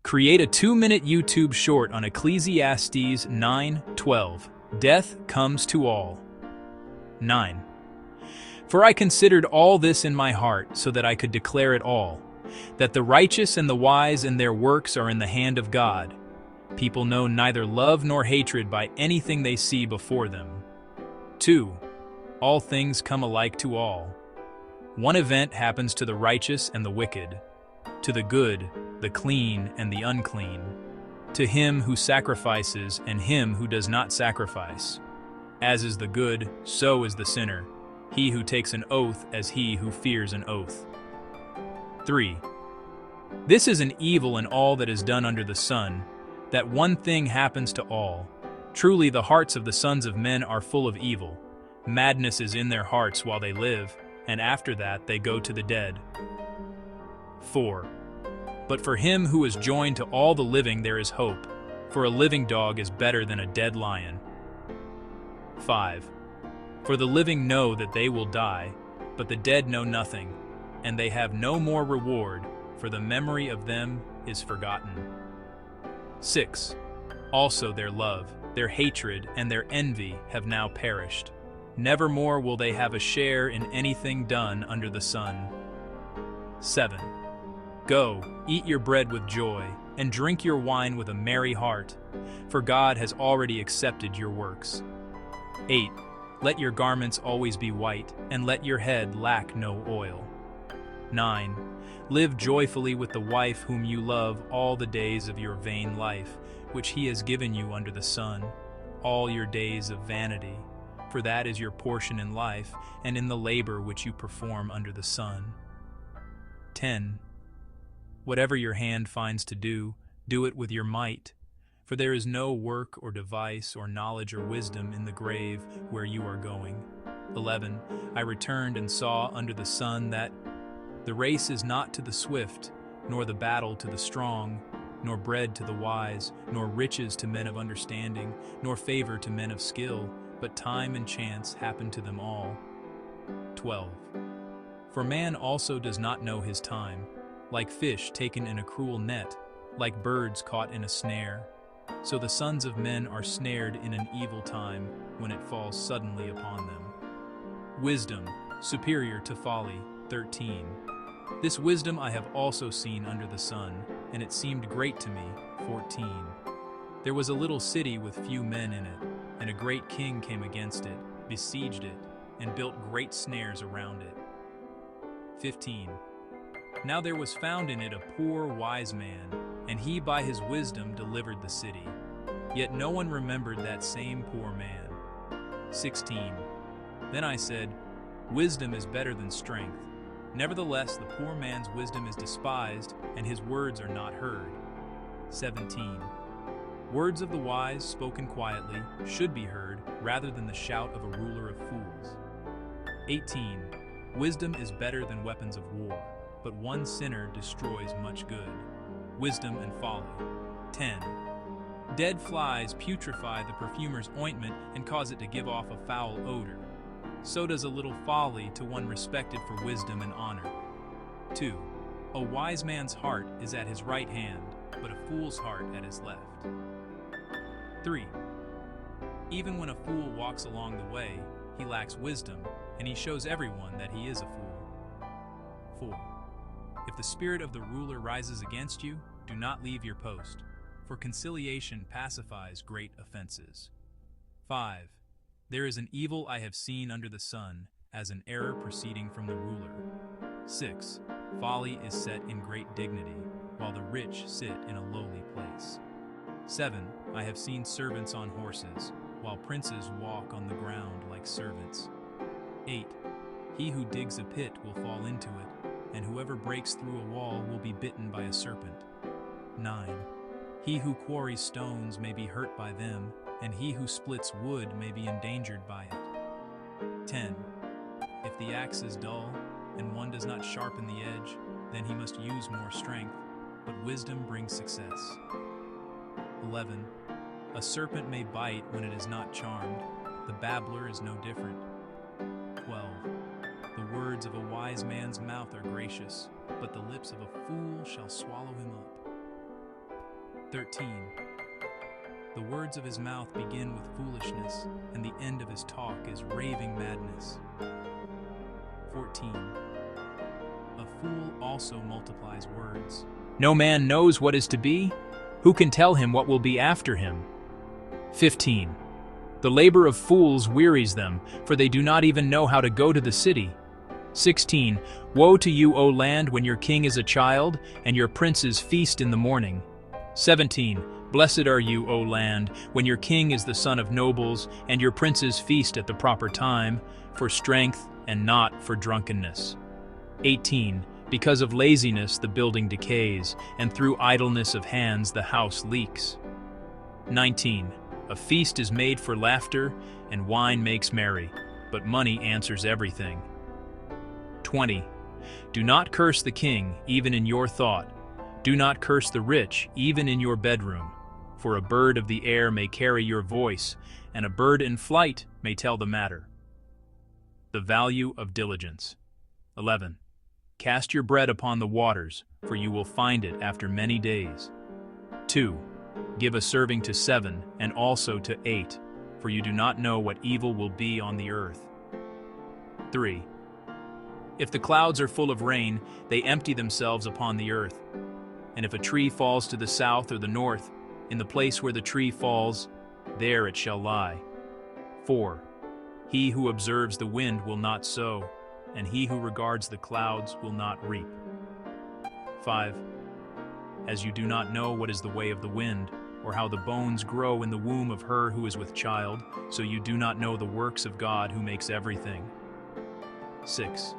Create a 2-minute YouTube short on Ecclesiastes 9:12. Death comes to all. 9. For I considered all this in my heart, so that I could declare it all, that the righteous and the wise and their works are in the hand of God. People know neither love nor hatred by anything they see before them. 2. All things come alike to all. One event happens to the righteous and the wicked, to the good, the clean, and the unclean, to him who sacrifices and him who does not sacrifice. As is the good, so is the sinner, he who takes an oath as he who fears an oath. 3. This is an evil in all that is done under the sun, that one thing happens to all. Truly the hearts of the sons of men are full of evil. Madness is in their hearts while they live, and after that they go to the dead. 4. But for him who is joined to all the living there is hope, for a living dog is better than a dead lion. 5. For the living know that they will die, but the dead know nothing, and they have no more reward, for the memory of them is forgotten. 6. Also their love, their hatred, and their envy have now perished. Nevermore will they have a share in anything done under the sun. 7. Go, eat your bread with joy, and drink your wine with a merry heart, for God has already accepted your works. 8. Let your garments always be white, and let your head lack no oil. 9. Live joyfully with the wife whom you love all the days of your vain life, which he has given you under the sun, all your days of vanity, for that is your portion in life, and in the labor which you perform under the sun. 10. Whatever your hand finds to do, do it with your might, for there is no work or device or knowledge or wisdom in the grave where you are going. 11. I returned and saw under the sun that the race is not to the swift, nor the battle to the strong, nor bread to the wise, nor riches to men of understanding, nor favor to men of skill, but time and chance happen to them all. 12. For man also does not know his time, like fish taken in a cruel net, like birds caught in a snare. So the sons of men are snared in an evil time, when it falls suddenly upon them. Wisdom, superior to folly. 13. This wisdom I have also seen under the sun, and it seemed great to me. 14. There was a little city with few men in it, and a great king came against it, besieged it, and built great snares around it. 15. Now there was found in it a poor wise man, and he by his wisdom delivered the city. Yet no one remembered that same poor man. 16. Then I said, Wisdom is better than strength. Nevertheless, the poor man's wisdom is despised, and his words are not heard. 17. Words of the wise, spoken quietly, should be heard, rather than the shout of a ruler of fools. 18. Wisdom is better than weapons of war, but one sinner destroys much good. Wisdom and folly. 10. Dead flies putrefy the perfumer's ointment and cause it to give off a foul odor. So does a little folly to one respected for wisdom and honor. 2. A wise man's heart is at his right hand, but a fool's heart at his left. 3. Even when a fool walks along the way, he lacks wisdom, and he shows everyone that he is a fool. 4. If the spirit of the ruler rises against you, do not leave your post, for conciliation pacifies great offenses. 5. There is an evil I have seen under the sun, as an error proceeding from the ruler. 6. Folly is set in great dignity, while the rich sit in a lowly place. 7. I have seen servants on horses, while princes walk on the ground like servants. 8. He who digs a pit will fall into it, and whoever breaks through a wall will be bitten by a serpent. 9. He who quarries stones may be hurt by them, and he who splits wood may be endangered by it. 10. If the axe is dull, and one does not sharpen the edge, then he must use more strength, but wisdom brings success. 11. A serpent may bite when it is not charmed, the babbler is no different. 12. The words of a wise man's mouth are gracious, but the lips of a fool shall swallow him up. 13. The words of his mouth begin with foolishness, and the end of his talk is raving madness. 14. A fool also multiplies words. No man knows what is to be. Who can tell him what will be after him? 15. The labor of fools wearies them, for they do not even know how to go to the city. 16. Woe to you, O land, when your king is a child, and your princes feast in the morning. 17. Blessed are you, O land, when your king is the son of nobles, and your princes feast at the proper time, for strength and not for drunkenness. 18. Because of laziness the building decays, and through idleness of hands the house leaks. 19. A feast is made for laughter, and wine makes merry, but money answers everything. 20. Do not curse the king, even in your thought. Do not curse the rich, even in your bedroom. For a bird of the air may carry your voice, and a bird in flight may tell the matter. The value of diligence. 11. Cast your bread upon the waters, for you will find it after many days. 2. Give a serving to 7, and also to 8, for you do not know what evil will be on the earth. 3. If the clouds are full of rain, they empty themselves upon the earth. And if a tree falls to the south or the north, in the place where the tree falls, there it shall lie. 4. He who observes the wind will not sow, and he who regards the clouds will not reap. 5. As you do not know what is the way of the wind, or how the bones grow in the womb of her who is with child, so you do not know the works of God who makes everything. 6.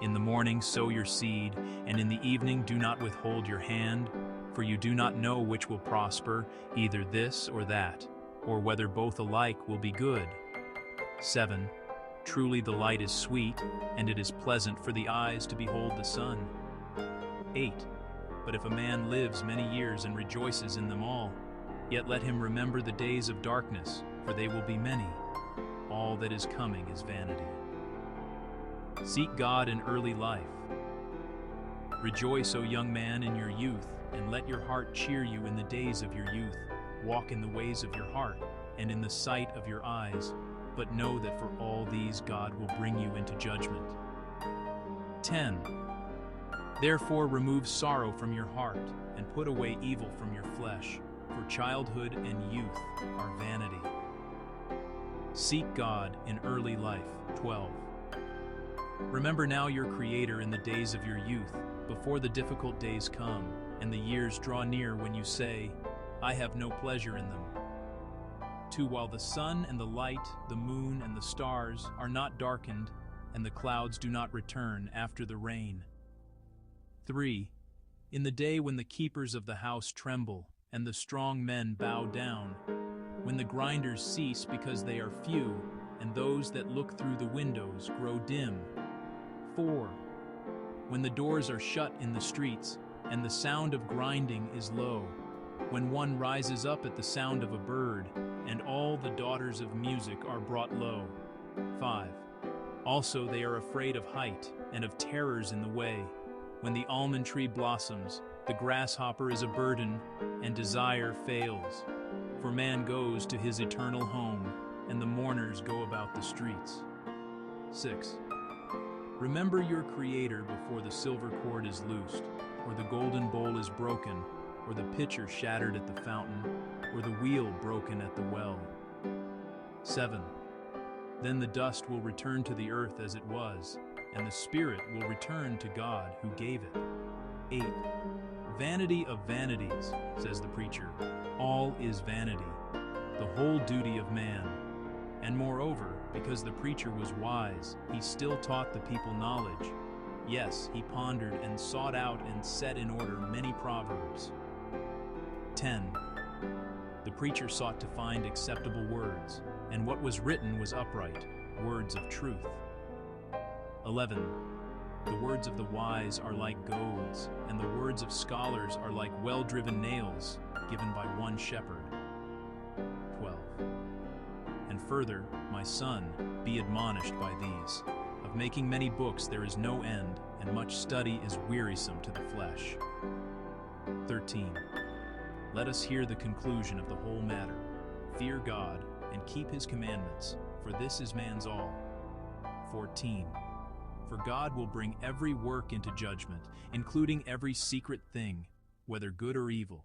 In the morning sow your seed, and in the evening do not withhold your hand, for you do not know which will prosper, either this or that, or whether both alike will be good. 7. Truly the light is sweet, and it is pleasant for the eyes to behold the sun. 8. But if a man lives many years and rejoices in them all, yet let him remember the days of darkness, for they will be many. All that is coming is vanity. Seek God in early life. Rejoice, O young man, in your youth, and let your heart cheer you in the days of your youth. Walk in the ways of your heart, and in the sight of your eyes, but know that for all these God will bring you into judgment. 10. Therefore remove sorrow from your heart, and put away evil from your flesh, for childhood and youth are vanity. Seek God in early life. 12. Remember now your Creator in the days of your youth, before the difficult days come, and the years draw near when you say, I have no pleasure in them. 2. While the sun and the light, the moon and the stars are not darkened, and the clouds do not return after the rain. 3. In the day when the keepers of the house tremble, and the strong men bow down, when the grinders cease because they are few, and those that look through the windows grow dim. 4. When the doors are shut in the streets, and the sound of grinding is low, when one rises up at the sound of a bird, and all the daughters of music are brought low. 5. Also they are afraid of height, and of terrors in the way. When the almond tree blossoms, the grasshopper is a burden, and desire fails. For man goes to his eternal home, and the mourners go about the streets. 6. Remember your Creator before the silver cord is loosed, or the golden bowl is broken, or the pitcher shattered at the fountain, or the wheel broken at the well. 7. Then the dust will return to the earth as it was, and the spirit will return to God who gave it. 8. Vanity of vanities, says the preacher, all is vanity, the whole duty of man. And moreover, because the preacher was wise, he still taught the people knowledge. Yes, he pondered and sought out and set in order many proverbs. 10. The preacher sought to find acceptable words, and what was written was upright, words of truth. 11. The words of the wise are like goads, and the words of scholars are like well-driven nails, given by one shepherd. 12. And further, my son, be admonished by these. Of making many books there is no end, and much study is wearisome to the flesh. 13. Let us hear the conclusion of the whole matter. Fear God, and keep his commandments, for this is man's all. 14. For God will bring every work into judgment, including every secret thing, whether good or evil.